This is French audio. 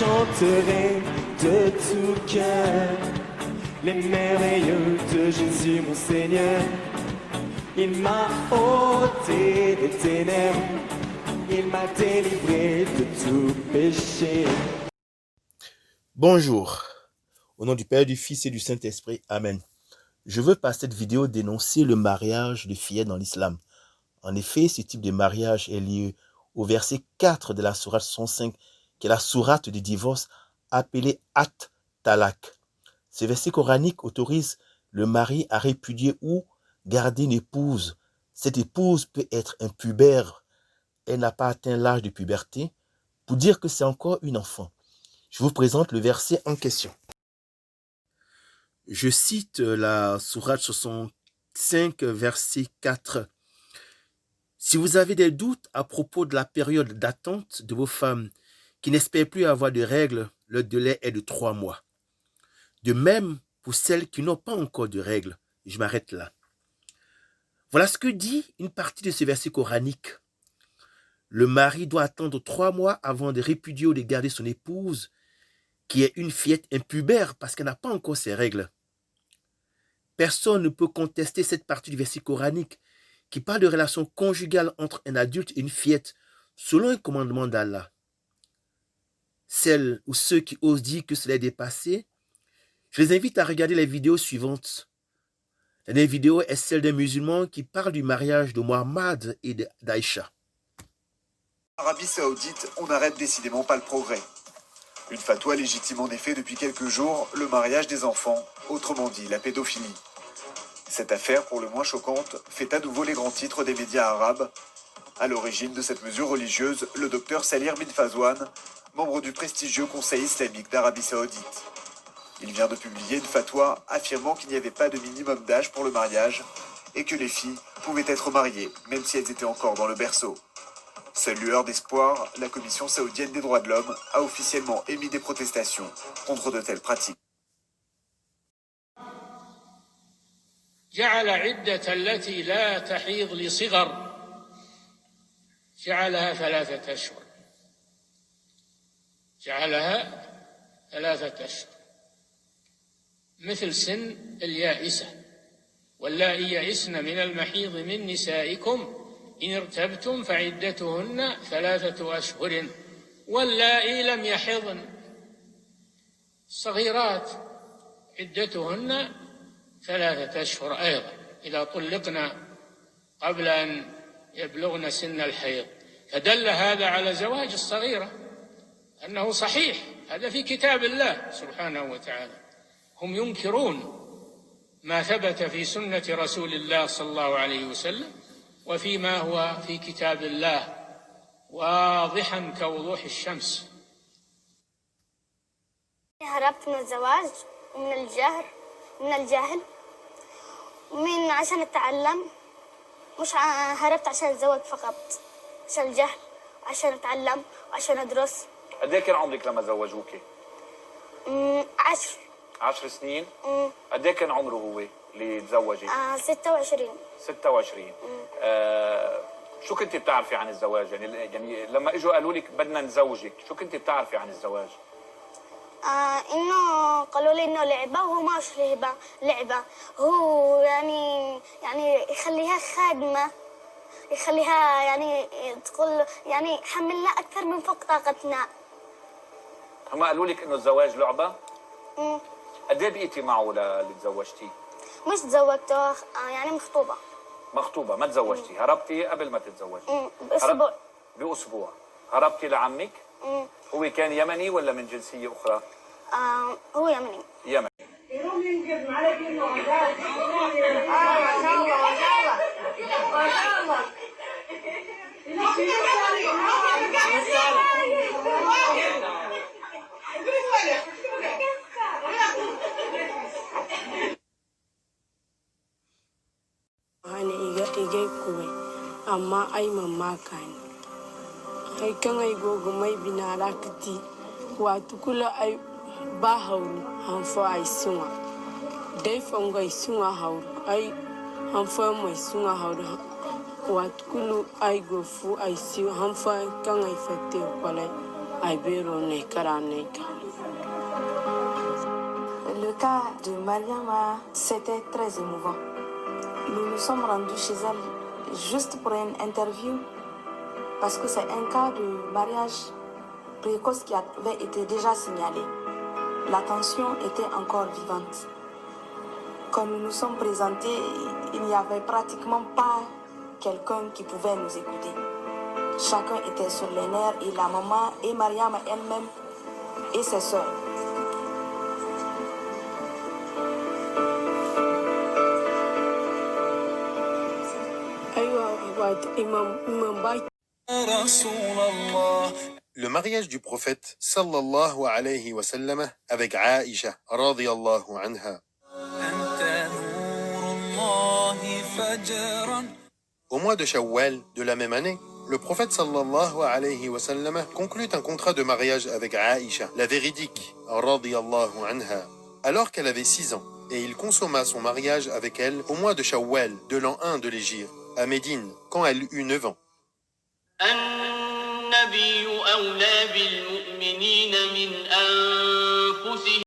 chanterai de tout cœur les merveilleux de Jésus mon Seigneur. Il m'a ôté les ténèbres, il m'a délivré de tout péché. Bonjour, au nom du Père, du Fils et du Saint-Esprit, Amen. Je veux par cette vidéo dénoncer le mariage de fillettes dans l'islam. En effet, ce type de mariage est lié au verset 4 de la sourate 105, qui est la sourate du divorce, appelée At-Talak. Ce verset coranique autorise le mari à répudier ou garder une épouse. Cette épouse peut être impubère, elle n'a pas atteint l'âge de puberté, pour dire que c'est encore une enfant. Je vous présente le verset en question. Je cite la sourate 65, verset 4. Si vous avez des doutes à propos de la période d'attente de vos femmes qui n'espèrent plus avoir de règles, le délai est de 3 mois. De même pour celles qui n'ont pas encore de règles. Je m'arrête là. Voilà ce que dit une partie de ce verset coranique. Le mari doit attendre 3 mois avant de répudier ou de garder son épouse, qui est une fillette impubère parce qu'elle n'a pas encore ses règles. Personne ne peut contester cette partie du verset coranique qui parle de relation conjugale entre un adulte et une fillette selon un commandement d'Allah. Celles ou ceux qui osent dire que cela est dépassé, je les invite à regarder les vidéos suivantes. La dernière vidéo est celle d'un musulman qui parle du mariage de Mohammed et d'Aïcha. En Arabie Saoudite, on n'arrête décidément pas le progrès. Une fatwa légitime en effet depuis quelques jours le mariage des enfants, autrement dit la pédophilie. Cette affaire, pour le moins choquante, fait à nouveau les grands titres des médias arabes. À l'origine de cette mesure religieuse, le docteur Salir bin Fazwan, membre du prestigieux Conseil islamique d'Arabie Saoudite. Il vient de publier une fatwa affirmant qu'il n'y avait pas de minimum d'âge pour le mariage et que les filles pouvaient être mariées, même si elles étaient encore dans le berceau. Seule lueur d'espoir, la Commission saoudienne des droits de l'homme a officiellement émis des protestations contre de telles pratiques. جعل عدة التي لا تحيض لصغر جعلها 3 أشهر مثل سن اليائسة واللائي يئسن من المحيض من نسائكم إن ارتبتم فعدتهن 3 أشهر واللائي لم يحضن الصغيرات عدتهن 3 أشهر أيضا إذا طلقنا قبل أن يبلغن سن الحيض فدل هذا على زواج الصغيرة أنه صحيح هذا في كتاب الله سبحانه وتعالى هم ينكرون ما ثبت في سنة رسول الله صلى الله عليه وسلم وفيما هو في كتاب الله واضحا كوضوح الشمس. هربت من الزواج ومن الجهل ومن عشان أتعلم مش هربت عشان أتزوج فقط عشان الجهل وعشان أتعلم وعشان أدرس. قد ايه كان عمرك لما زوجوكي؟ 10 سنين؟ قد ايه كان عمره هو اللي تزوجي؟ 26. 26. شو كنتي بتعرفي عن الزواج؟ يعني لما اجوا قالوا لك بدنا نزوجك، شو كنتي بتعرفي عن الزواج؟ إنه قالوا لي إنه لعبة وهو ما مش لعبة هو يعني يخليها خادمة يخليها يعني تقول يعني حملنا أكثر من فوق طاقتنا. هم قالوا لك إنه الزواج لعبة؟ قد ايه بقيتي معه اللي تزوجتيه؟ مش تزوجته يعني مخطوبة ما تزوجتي، هربتي قبل ما تتزوجي؟ بأسبوع هربتي لعمك؟ هو كان يمني ولا من جنسية أخرى؟ هو يمني. amma ai mamaka ne ai kan ai gogo mai binara kati wato kula ai ba hauru hanfo ai sunwa dai fongo ai sunwa hauru ai hanfo mai sunwa hauru wato kulu ai gofu ai si hanfo kan ai fatte kwalai ay bero ne kara ne ka. Le cas de Mariama, c'était très émouvant. Nous nous sommes rendus chez elle juste pour une interview parce que c'est un cas de mariage précoce qui avait été déjà signalé. La tension était encore vivante. Quand nous nous sommes présentés, il n'y avait pratiquement pas quelqu'un qui pouvait nous écouter. Chacun était sur les nerfs et la maman et Mariama elle-même et ses sœurs. Le mariage du prophète sallallahu alayhi wa sallam avec Aïcha radiyallahu anha. Au mois de Shawwal de la même année, le prophète sallallahu alayhi wa sallam conclut un contrat de mariage avec Aïcha, la véridique radiyallahu anha, alors qu'elle avait 6 ans, et il consomma son mariage avec elle au mois de Shawwal de l'an 1 de l'Hégire, à Médine, quand elle eut 9 ans.